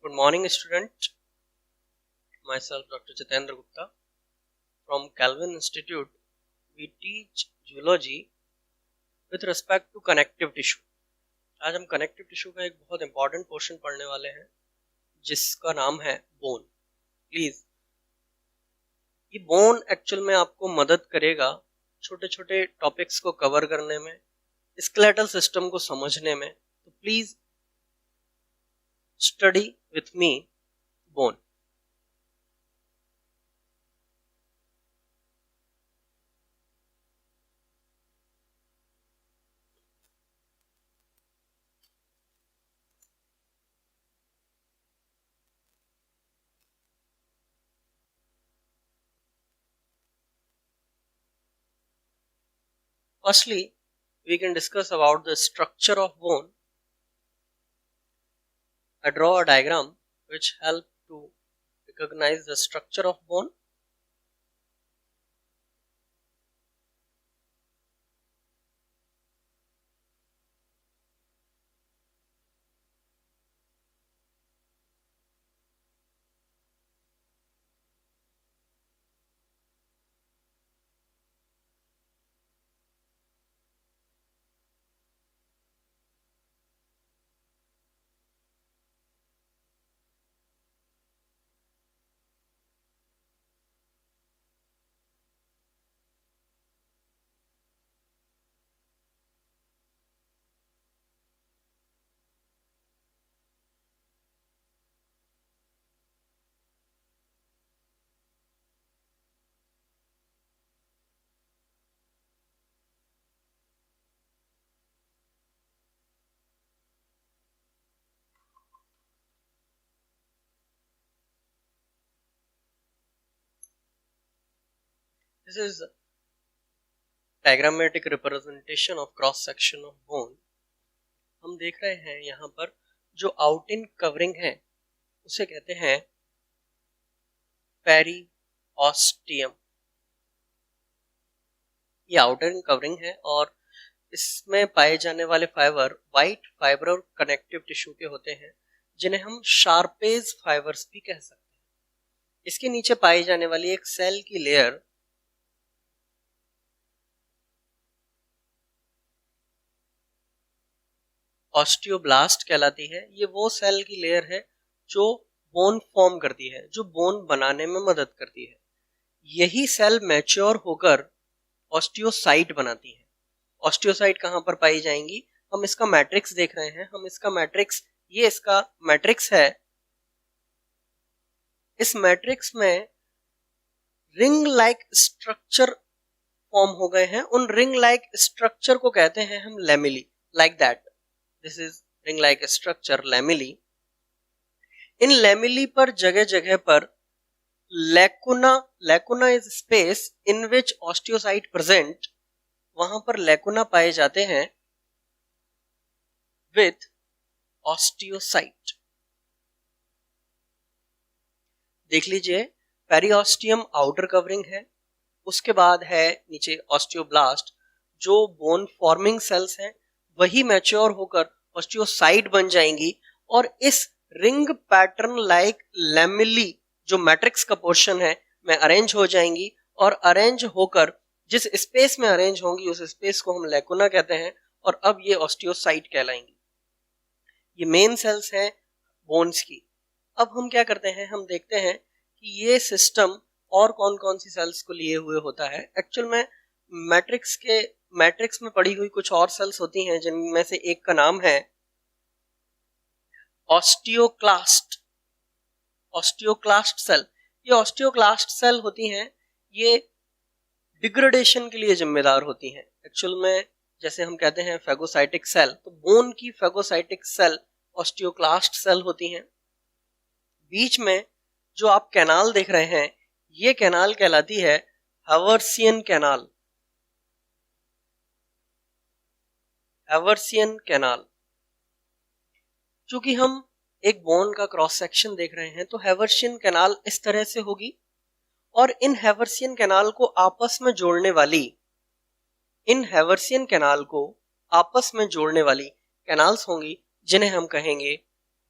Good morning, student. Myself, Dr. Jitendra Gupta. From Calvin Institute, we teach zoology with respect to connective tissue. आज हम connective tissue का एक बहुत important portion पढ़ने वाले हैं, जिसका नाम है bone. Please, ये bone actual में आपको मदद करेगा छोटे छोटे topics को cover करने में, skeletal system को समझने में. तो please study with me bone. Firstly, we can discuss about the structure of bone. I draw a diagram which help to recognize the structure of bone. This is diagrammatic representation of cross section of bone. हम देख रहे हैं यहाँ पर जो आउटिन covering है उसे कहते हैं पेरिओस्टियम. ये आउटर कवरिंग है और इसमें पाए जाने वाले फाइबर वाइट फाइबर और कनेक्टिव टिश्यू के होते हैं, जिन्हें हम शार्पेज फाइबर्स भी कह सकते हैं. इसके नीचे पाई जाने वाली एक सेल की लेयर ऑस्टियोब्लास्ट कहलाती है. ये वो सेल की लेयर है जो बोन फॉर्म करती है, जो बोन बनाने में मदद करती है. यही सेल मैच्योर होकर ऑस्टियोसाइट बनाती है. ऑस्टियोसाइट कहां पर पाई जाएंगी? हम इसका मैट्रिक्स देख रहे हैं. हम इसका मैट्रिक्स, ये इसका मैट्रिक्स है. इस मैट्रिक्स में रिंग लाइक स्ट्रक्चर फॉर्म हो गए हैं. उन रिंग लाइक स्ट्रक्चर को कहते हैं हम lamellae. Like that, this is ring like structure, lamellae. In lamellae पर जगह जगह पर lacuna is space in which osteocyte present. वहां पर लैकुना पाए जाते हैं विथ ऑस्टियोसाइट. देख लीजिए, पेरिओस्टियम आउटर कवरिंग है, उसके बाद है नीचे ऑस्टियोब्लास्ट. जो बोन फॉर्मिंग सेल्स हैं वही मैच्योर होकर ऑस्टियोसाइट बन जाएंगी और इस रिंग पैटर्न लाइक लैमेली जो मैट्रिक्स का पोर्शन है में अरेंज हो जाएंगी. और अरेंज होकर जिस स्पेस में अरेंज होंगी उस स्पेस को हम लैकुना कहते हैं और अब ये ऑस्टियोसाइट कहलाएंगी. ये मेन सेल्स हैं बोन्स की. अब हम क्या करते हैं, हम देखते हैं कि ये सिस्टम और कौन कौन सी सेल्स को लिए हुए होता है. एक्चुअल में मैट्रिक्स में पड़ी हुई कुछ और सेल्स होती हैं, जिनमें से एक का नाम है ऑस्टियोक्लास्ट. Osteoclast cell. ये ऑस्टियोक्लास्ट सेल होती हैं, ये डिग्रेडेशन के लिए जिम्मेदार होती हैं. एक्चुअल में जैसे हम कहते हैं फेगोसाइटिक सेल, तो बोन की फेगोसाइटिक सेल ऑस्टियोक्लास्ट सेल होती हैं. बीच में जो आप कैनाल देख रहे हैं, ये कैनाल कहलाती है हैवर्सियन कैनाल. Haversian canal. चूंकि हम एक बोन का क्रॉस सेक्शन देख रहे हैं तो हैवर्सियन कैनाल इस तरह से होगी और इन हैवर्सियन कैनाल को आपस में जोड़ने वाली कैनाल्स होंगी, जिन्हें हम कहेंगे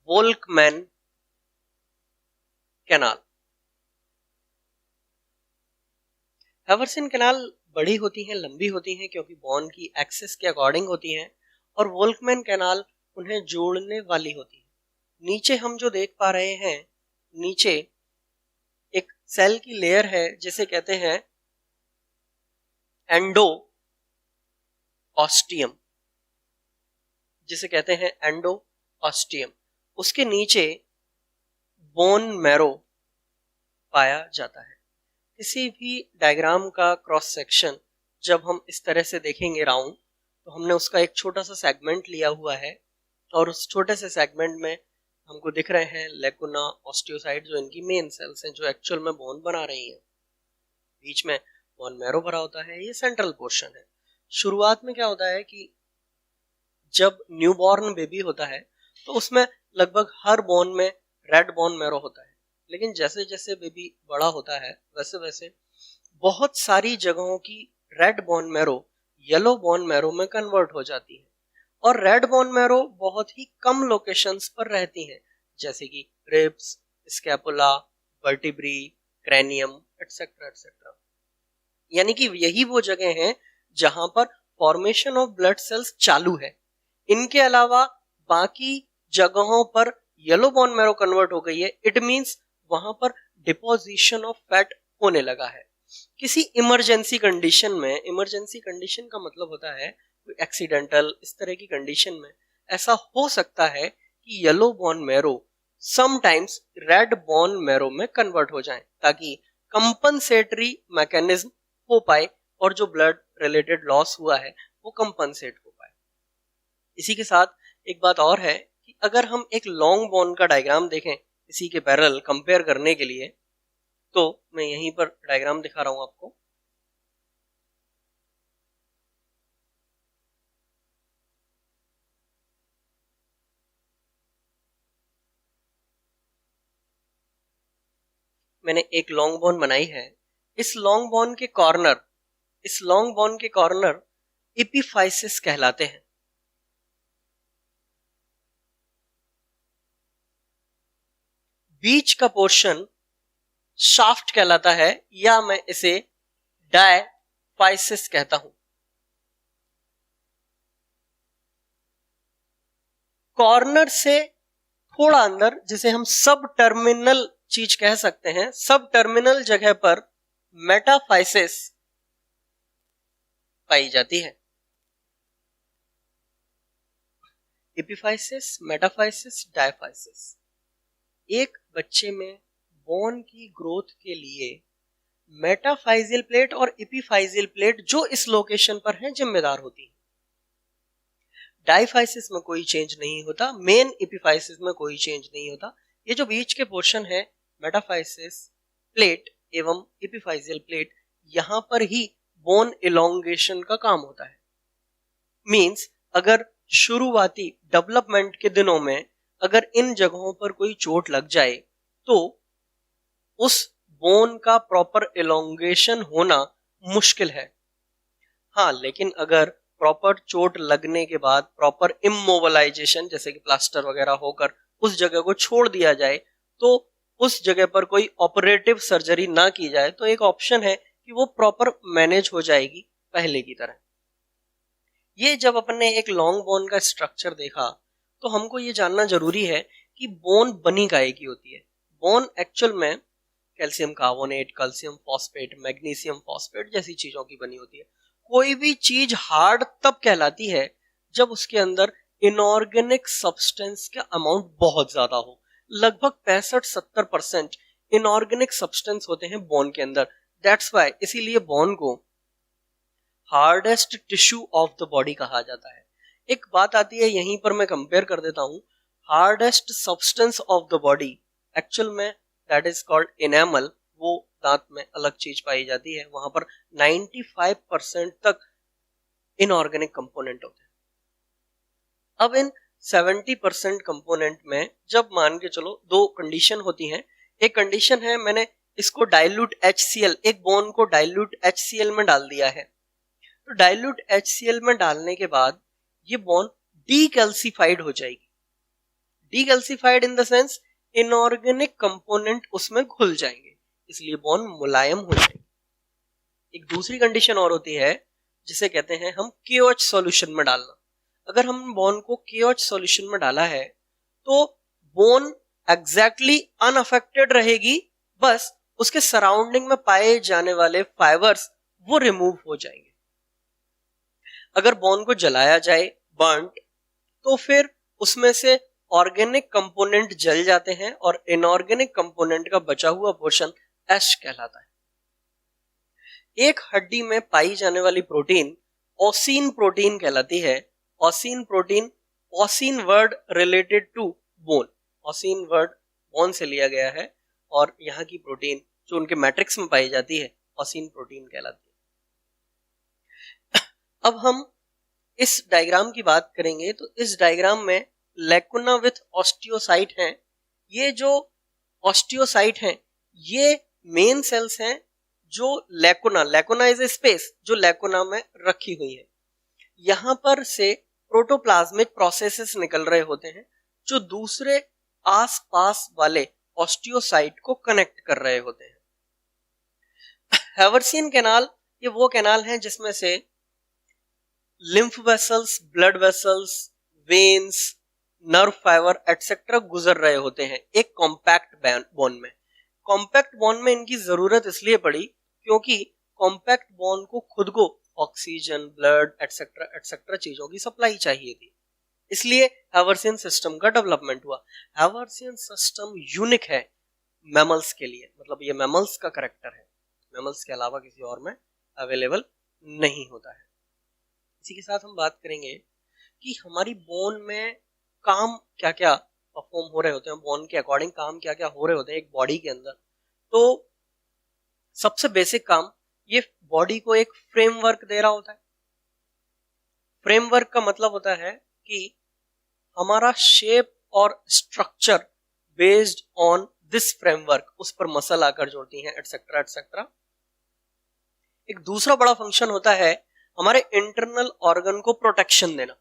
वोल्कमैन कैनाल। हैवर्सन कैनाल बड़ी होती हैं, लंबी होती हैं, क्योंकि बोन की एक्सिस के अकॉर्डिंग होती हैं, और वोल्कमैन कैनाल उन्हें जोड़ने वाली होती है। नीचे हम जो देख पा रहे हैं, नीचे एक सेल की लेयर है जिसे कहते हैं एंडो ऑस्टियम, जिसे कहते हैं एंडो ऑस्टियम। उसके नीचे बोन मैरो पाया जाता है। किसी भी डायग्राम का क्रॉस सेक्शन जब हम इस तरह से देखेंगे राउंड, तो हमने उसका एक छोटा सा सेगमेंट लिया हुआ है, और उस छोटे से सेगमेंट में हमको दिख रहे हैं लेकुना, ऑस्टियोसाइट, जो इनकी मेन सेल्स हैं जो एक्चुअल में बोन बना रही हैं। बीच में बोन मैरो भरा होता है, ये सेंट्रल पोर्शन है। शुरुआत में क्या होता है कि जब न्यूबॉर्न बेबी होता है तो उसमें लगभग हर बोन में रेड बोन मैरो होता है, लेकिन जैसे जैसे बेबी बड़ा होता है वैसे वैसे बहुत सारी जगहों की red bone marrow yellow bone marrow में कन्वर्ट हो जाती है, और रेड बोन मैरो बहुत ही कम लोकेशंस पर रहती हैं, जैसे कि ribs, scapula, vertebrae, cranium, etcetera etcetera. यानी कि यही वो जगह हैं जहां पर फॉर्मेशन ऑफ ब्लड सेल्स चालू है। इनके अलावा बाकी जगहों पर येलो बोन मैरो कन्वर्ट हो गई है, इट मींस वहां पर डिपोजिशन ऑफ फैट होने लगा है। किसी इमरजेंसी कंडीशन में, इमरजेंसी कंडीशन का मतलब होता है कोई एक्सीडेंटल, इस तरह की कंडीशन में ऐसा हो सकता है कि yellow bone marrow sometimes red bone marrow में कन्वर्ट हो जाए, ताकि कंपनसेटरी मैकेनिज्म हो पाए और जो ब्लड रिलेटेड लॉस हुआ है वो कंपनसेट हो पाए। इसी के साथ एक बात और है कि अगर हम एक लॉन्ग बोन का डायग्राम देखें इसी के पैरेलल कंपेयर करने के लिए, तो मैं यहीं पर डायग्राम दिखा रहा हूं आपको। मैंने एक लॉन्ग बोन बनाई है। इस लॉन्ग बोन के कॉर्नर, इस लॉन्ग बोन के कॉर्नर एपिफाइसिस कहलाते हैं। बीच का पोर्शन शाफ्ट कहलाता है, या मैं इसे डायफाइसिस कहता हूं। कॉर्नर से थोड़ा अंदर, जिसे हम सब टर्मिनल चीज कह सकते हैं, सब टर्मिनल जगह पर मेटाफाइसिस पाई जाती है। Epiphysis, metaphysis, diaphysis. एक बच्चे में बोन की ग्रोथ के लिए मेटाफाइजियल प्लेट और एपिफाइजियल प्लेट जो इस लोकेशन पर है जिम्मेदार होती है। डायफाइसिस में कोई चेंज नहीं होता, मेन एपिफाइसिस में कोई चेंज नहीं होता। ये जो बीच के पोर्शन है मेटाफाइसिस प्लेट एवं एपिफाइजियल प्लेट, यहां पर ही बोन इलोंगेशन का काम होता है। मींस अगर शुरुआती डेवलपमेंट के दिनों में अगर इन जगहों पर कोई चोट लग जाए तो उस बोन का प्रॉपर इलोंगेशन होना मुश्किल है। हाँ, लेकिन अगर प्रॉपर चोट लगने के बाद प्रॉपर इमोबिलाइजेशन, जैसे कि प्लास्टर वगैरह होकर उस जगह को छोड़ दिया जाए, तो उस जगह पर कोई ऑपरेटिव सर्जरी ना की जाए, तो एक ऑप्शन है कि वो प्रॉपर मैनेज हो जाएगी पहले की तरह। ये जब अपने एक लॉन्ग बोन का स्ट्रक्चर देखा तो हमको ये जानना जरूरी है कि बोन बनी काहे की होती है। बोन एक्चुअल में calcium carbonate, calcium phosphate, magnesium phosphate जैसी चीजों की बनी होती है। कोई भी चीज हार्ड तब कहलाती है जब उसके अंदर इनऑर्गेनिक सब्सटेंस का अमाउंट बहुत ज्यादा हो। लगभग 65-70% इनऑर्गेनिक सब्सटेंस होते हैं बोन के अंदर। दैट्स वाई, इसीलिए बोन को hardest tissue of the body कहा जाता है। एक बात आती है, यहीं पर मैं कंपेयर कर देता हूं। Hardest substance of the body actual में दैट इज कॉल्ड इनेमल। वो दांत में अलग चीज पाई जाती है, वहां पर 95% तक इनऑर्गेनिक कंपोनेंट होते हैं। अब इन 70% कंपोनेंट में जब मान के चलो दो कंडीशन होती हैं। एक कंडीशन है मैंने इसको डाइल्यूट HCl, एक बोन को डाइल्यूट HCl में डाल दिया है। तो डाइल्यूट HCl में डालने के बाद ये बोन डीकैल्सिफाइड हो जाएगी। Decalcified in the sense inorganic component उसमें घुल जाएंगे, इसलिए बोन मुलायम हो जाएंगे। एक दूसरी कंडीशन और होती है जिसे कहते हैं हम KOH सॉल्यूशन में डालना। अगर हम बोन को KOH सॉल्यूशन में डाला है तो बोन एग्जैक्टली अनअफेक्टेड रहेगी, बस उसके सराउंडिंग में पाए जाने वाले फाइबर्स वो रिमूव हो जाएंगे। अगर बोन को जलाया जाए, बर्न्ड, तो फिर उसमें से ऑर्गेनिक कंपोनेंट जल जाते हैं और इनऑर्गेनिक कंपोनेंट का बचा हुआ पोर्शन एश कहलाता है। एक हड्डी में पाई जाने वाली प्रोटीन ओसिन प्रोटीन कहलाती है। Ossein protein, ossein word related to bone, ossein word bone से लिया गया है और यहाँ की प्रोटीन जो उनके मैट्रिक्स में पाई जाती है ओसिन प्रोटीन कहलाती है। अब हम इस डायग्राम की बात करेंगे तो इस डायग्राम में लैकुना विथ ऑस्टियोसाइट हैं। ये जो ऑस्टियोसाइट हैं ये मेन सेल्स हैं जो लैकुना इज ए स्पेस जो लैकुना में रखी हुई है। यहां पर से प्रोटोप्लाज्मिक प्रोसेसेस निकल रहे होते हैं जो दूसरे आसपास वाले ऑस्टियोसाइट को कनेक्ट कर रहे होते हैं। हैवर्सियन कैनाल, ये वो कैनाल है जिसमें से lymph vessels, blood vessels, veins, nerve fibre etcetera गुजर रहे होते हैं एक कॉम्पैक्ट बोन में। कॉम्पैक्ट बोन में इनकी जरूरत इसलिए पड़ी क्योंकि कॉम्पैक्ट बोन को खुद को ऑक्सीजन, ब्लड एटसेट्रा एटसेट्रा चीजों की सप्लाई चाहिए थी, इसलिए हैवर्सियन सिस्टम का डेवलपमेंट हुआ। हैवर्सियन सिस्टम यूनिक है मैमल्स के लिए, मतलब ये मैमल्स का करैक्टर है, मैमल्स के अलावा किसी और में अवेलेबल नहीं होता है। इसी के साथ हम बात करेंगे कि हमारी बोन में काम क्या क्या परफॉर्म हो रहे होते हैं, बोन के अकॉर्डिंग काम क्या क्या हो रहे होते हैं एक बॉडी के अंदर। तो सबसे बेसिक काम, ये बॉडी को एक फ्रेमवर्क दे रहा होता है। फ्रेमवर्क का मतलब होता है कि हमारा शेप और structure based on this framework, उस पर मसल आकर जोड़ती हैं एटसेट्रा एटसेट्रा। एक दूसरा बड़ा फंक्शन होता है हमारे इंटरनल ऑर्गन को प्रोटेक्शन देना।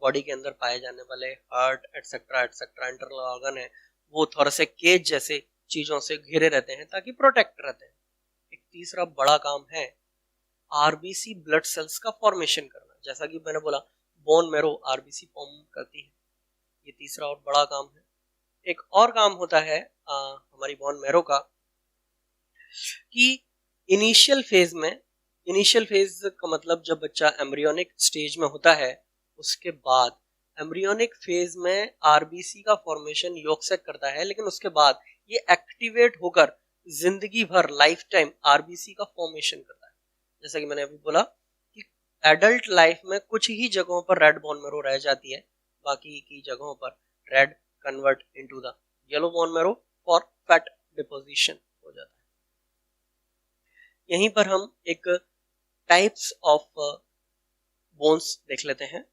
बॉडी के अंदर पाए जाने वाले heart etcetera etcetera internal organ है वो थोड़ा से केज जैसे चीजों से घिरे रहते हैं ताकि प्रोटेक्ट रहते हैं। एक तीसरा बड़ा काम है आरबीसी ब्लड सेल्स का फॉर्मेशन करना। जैसा कि मैंने बोला बोन मैरो आरबीसी फॉर्म करती है, ये तीसरा और बड़ा काम है। एक और काम होता है हमारी बोन मैरो का कि इनिशियल फेज का मतलब जब बच्चा एम्ब्रियोनिक स्टेज में होता है उसके बाद एम्ब्रियोनिक फेज में आरबीसी का फॉर्मेशन योगसेक करता है, लेकिन उसके बाद ये एक्टिवेट होकर जिंदगी भर लाइफ टाइम आरबीसी का फॉर्मेशन करता है। जैसा कि मैंने अभी बोला कि एडल्ट लाइफ में कुछ ही जगहों पर रेड बोन मैरो रह जाती है, बाकी की जगहों पर red convert into the yellow bone marrow for fat deposition हो जाता है। यहीं पर हम एक टाइप्स ऑफ बोन्स देख लेते हैं।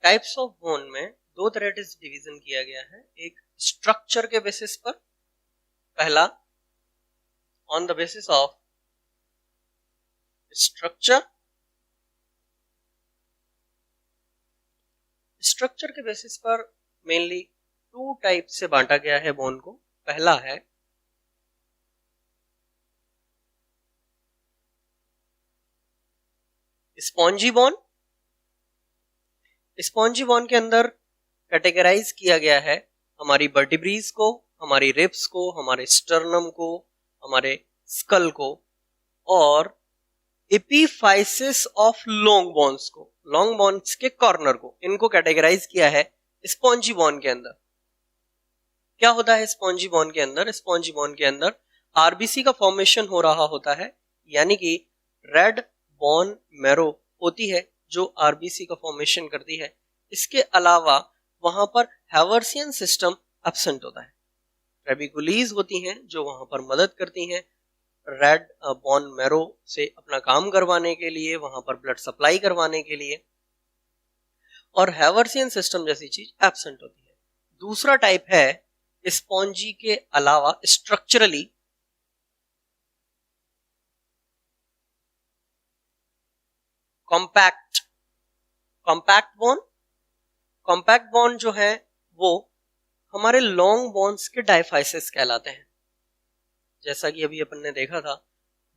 टाइप्स ऑफ बोन में दो तरह से डिवीजन किया गया है। एक स्ट्रक्चर के बेसिस पर, पहला on the basis of structure. Structure के बेसिस पर मेनली टू टाइप से बांटा गया है बोन को। पहला है स्पॉन्जी बोन। स्पॉन्जी बोन के अंदर कैटेगराइज किया गया है हमारी वर्टिब्रीज को, हमारी रिब्स को, हमारे स्टर्नम को, हमारे स्कल को, और एपिफाइसिस ऑफ लॉन्ग बोन्स को, लॉन्ग बोन्स के कॉर्नर को, इनको कैटेगराइज किया है स्पॉन्जी बोन के अंदर। क्या होता है स्पॉन्जी बोन के अंदर? स्पॉन्जी बोन के अंदर आरबीसी का फॉर्मेशन हो रहा होता है, यानी कि रेड बोन मैरो होती है जो आरबीसी का फॉर्मेशन करती है। इसके अलावा वहां पर हैवर्सियन सिस्टम एब्सेंट होता है। ट्रेबिकुलीज होती हैं जो वहां पर मदद करती हैं रेड बोन मैरो से अपना काम करवाने के लिए, वहां पर ब्लड सप्लाई करवाने के लिए, और हैवर्सियन सिस्टम जैसी चीज एब्सेंट होती है। दूसरा टाइप है स्पॉन्जी के अलावा structurally compact bone, compact bone जो है वो हमारे लॉन्ग बोन्स के डायफाइसिस कहलाते हैं। जैसा कि अभी अपन ने देखा था,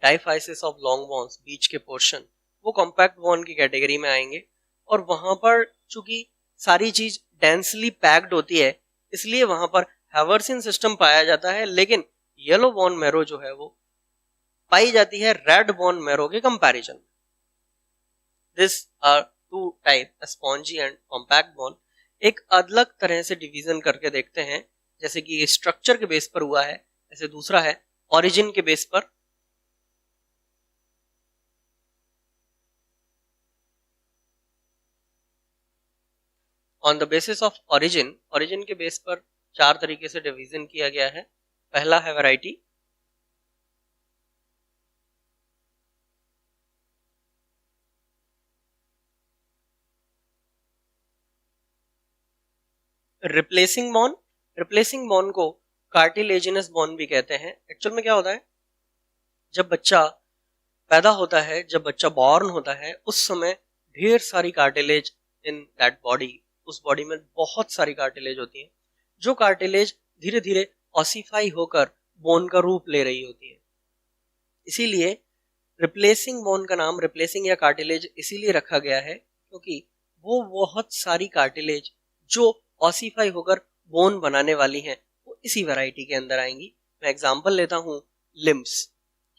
डायफाइसिस ऑफ लॉन्ग बोन्स, बीच के पोर्शन, वो कॉम्पैक्ट बोन की कैटेगरी में आएंगे। और वहां पर चूंकि सारी चीज डेंसली पैक्ड होती है, इसलिए वहां पर हैवर्सिन सिस्टम पाया जाता है, लेकिन येलो बोन मैरो जो है वो पाई जाती है रेड बोन मैरो के comparison. This are two type, spongy and compact bone. एक अलग तरह से डिवीजन करके देखते हैं, जैसे कि ये स्ट्रक्चर के बेस पर हुआ है, ऐसे दूसरा है ओरिजिन के बेस पर। On the basis of origin, origin के बेस पर चार तरीके से डिवीजन किया गया है। पहला है variety, replacing bone. Replacing bone को कार्टिलेजिनस बोन भी कहते हैं। एक्चुअल में क्या होता है, जब बच्चा पैदा होता है, जब बच्चा बॉर्न होता है, उस समय ढेर सारी कार्टिलेज इन दैट बॉडी, उस बॉडी में बहुत सारी कार्टिलेज होती है, जो कार्टिलेज धीरे धीरे ऑसिफाई होकर बोन का रूप ले रही होती है। इसीलिए रिप्लेसिंग बोन का नाम रिप्लेसिंग या कार्टिलेज इसीलिए रखा गया है, क्योंकि वो बहुत सारी कार्टिलेज जो ऑसिफाई होकर बोन बनाने वाली हैं, वो इसी वैरायटी के अंदर आएंगी। मैं एग्जांपल लेता हूं, लिम्स,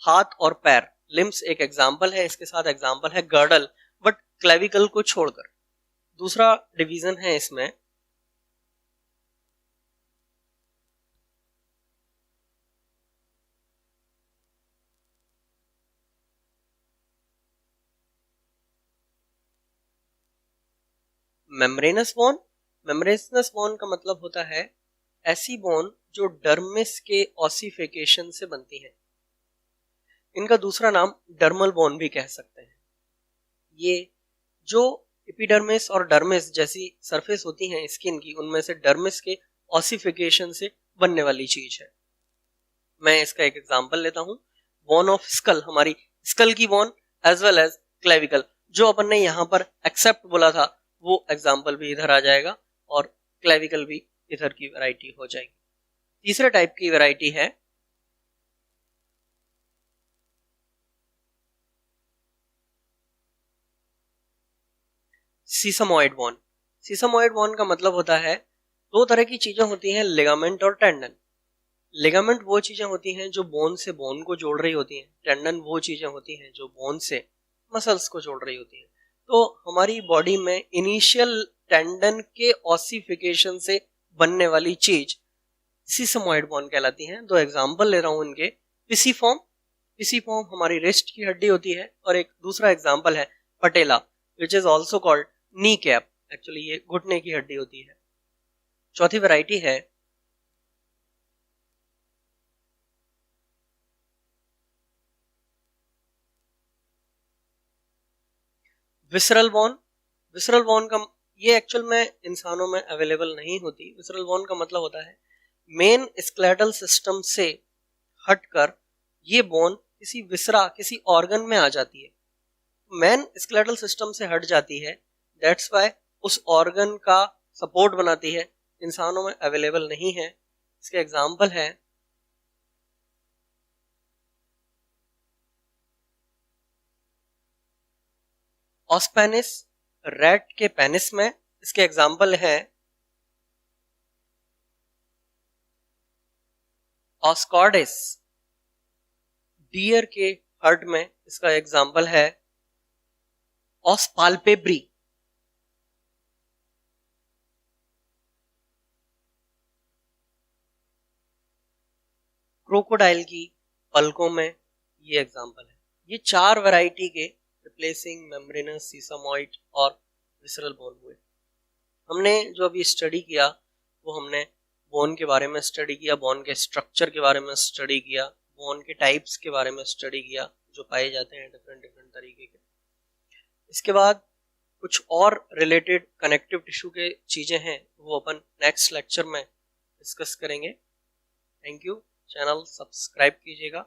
हाथ और पैर। लिम्स एक एग्जांपल है, इसके साथ एग्जांपल है गर्डल, बट क्लेविकल को छोड़कर। दूसरा डिवीजन है इसमें मेम्ब्रेनस बोन। मेम्ब्रेनस बोन का मतलब होता है ऐसी बोन जो डर्मिस के ऑसिफिकेशन से बनती है। इनका दूसरा नाम डर्मल बोन भी कह सकते हैं। ये जो एपिडर्मिस और डर्मिस जैसी सरफेस होती हैं स्किन की, उनमें से डर्मिस के ऑसिफिकेशन से बनने वाली चीज है। मैं इसका एक एग्जांपल लेता हूं, बोन ऑफ स्कल, हमारी स्कल की bone as well as clavicle. जो अपन ने यहां पर एक्सेप्ट बोला था, वो एग्जांपल भी इधर आ जाएगा और क्लेविकल भी इधर की वैरायटी हो जाएगी। तीसरे टाइप की वैरायटी है सीसमॉइड बोन। सीसमॉइड बोन का मतलब होता है, दो तरह की चीजें होती हैं, लिगामेंट और टेंडन। लिगामेंट वो चीजें होती हैं जो बोन से बोन को जोड़ रही होती हैं, टेंडन वो चीजें होती हैं जो बोन से मसल्स को जोड़ रही होती हैं। तो हमारी बॉडी में इनिशियल टेंडन के ऑसिफिकेशन से बनने वाली चीज सीसमॉइड बोन कहलाती हैं। दो एग्जांपल ले रहा हूं इनके, पिसीफॉर्म। पिसीफॉर्म हमारी रिस्ट की हड्डी होती है, और एक दूसरा एग्जांपल है patella, which is also called knee cap. Actually ये घुटने की हड्डी होती है। चौथी वैरायटी है विसरल बोन। विसरल बोन का ये एक्चुअल में इंसानों में अवेलेबल नहीं होती। विसरल बोन का मतलब होता है मेन स्केलेटल सिस्टम से हटकर ये बोन किसी विसरा, किसी ऑर्गन में आ जाती है। मेन स्केलेटल सिस्टम से हट जाती है, दैट्स वाई उस ऑर्गन का सपोर्ट बनाती है, इंसानों में अवेलेबल नहीं है। इसके एग्जांपल है ऑस्पेनिस, रैट के पेनिस में। इसके एग्जांपल है ऑस्कॉर्डिस, डियर के हर्ट में। इसका एग्जांपल है ऑस्पाल्पेब्री। क्रोकोडाइल की पलकों में ये एग्जांपल है। ये चार वैरायटी के रिप्लेसिंग, मेम्ब्रेनस, सीसमॉइड और विसरल बोन हुए। हमने जो अभी स्टडी किया वो हमने बोन के बारे में स्टडी किया, बोन के स्ट्रक्चर के बारे में स्टडी किया, बोन के टाइप्स के बारे में स्टडी किया जो पाए जाते हैं डिफरेंट डिफरेंट तरीके के। इसके बाद कुछ और रिलेटेड कनेक्टिव टिश्यू के चीजें हैं, वो अपन नेक्स्ट लेक्चर में डिस्कस करेंगे। Thank you. चैनल सब्सक्राइब कीजिएगा।